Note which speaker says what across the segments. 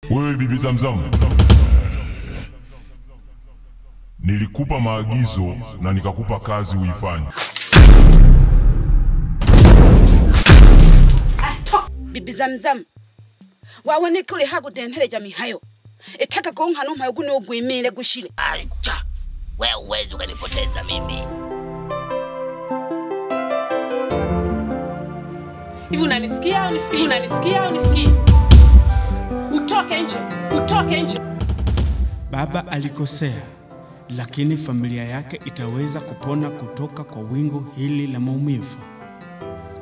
Speaker 1: Wewe Bibi Zamzam, nilikupa maagizo na nikakupa kazi uifanye.
Speaker 2: Bibi Zamzam, wawoneka uli hakutentereja mihayo. Etaka kuonga noma yuguno ugwimile gushile.
Speaker 3: Acha, wewe uwezi ukanipoteza mimi.
Speaker 4: Hivi unanisikia? Unisikii? Utoke nje.
Speaker 5: Baba alikosea, lakini familia yake itaweza kupona kutoka kwa wingu hili la maumivu.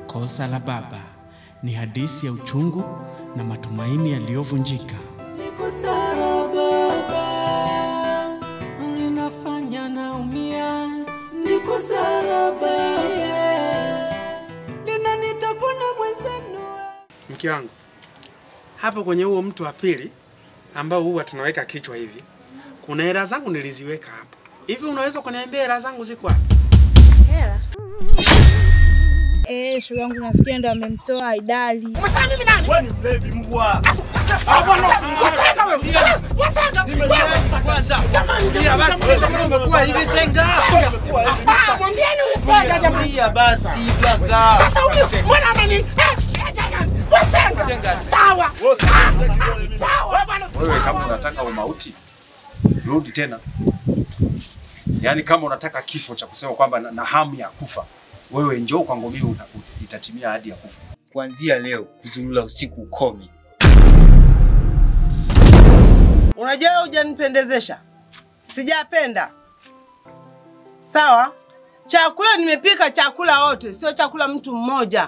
Speaker 5: Kosa la baba ni hadithi ya uchungu na matumaini yaliyovunjika.
Speaker 6: Kosa la baba linafanya naumia. Ni kosa la baba linanitafuna mwenzenu.
Speaker 7: Mke wangu, hapo kwenye huo mtu wa pili ambao huwa tunaweka kichwa hivi, kuna hela zangu niliziweka hapo. Hivi unaweza kuniambia hela zangu ziko wapi?
Speaker 8: Hela? Shoga yangu nasikia ndo amemtoa Aidali.
Speaker 3: Umesema mimi nani?
Speaker 7: Wewe ni mlevi mbwa.
Speaker 3: Wasanga wewe. Nimesema kwanza. Jamani, basi kama umekuwa hivi senga. Mwambieni usenga jamani. Basi blaza. Sasa huyo mbona nani? Wasenga. Sawa. Sawa.
Speaker 9: Wewe kama unataka umauti, rudi tena. Yaani kama unataka kifo cha kusema kwamba na hamu ya kufa, wewe njoo kwangu mimi itatimia hadi ya kufa.
Speaker 10: Kuanzia leo kuzulula usiku ukomi.
Speaker 4: Unajua hujanipendezesha. Sijapenda. Sawa? Chakula nimepika chakula wote, sio chakula mtu mmoja.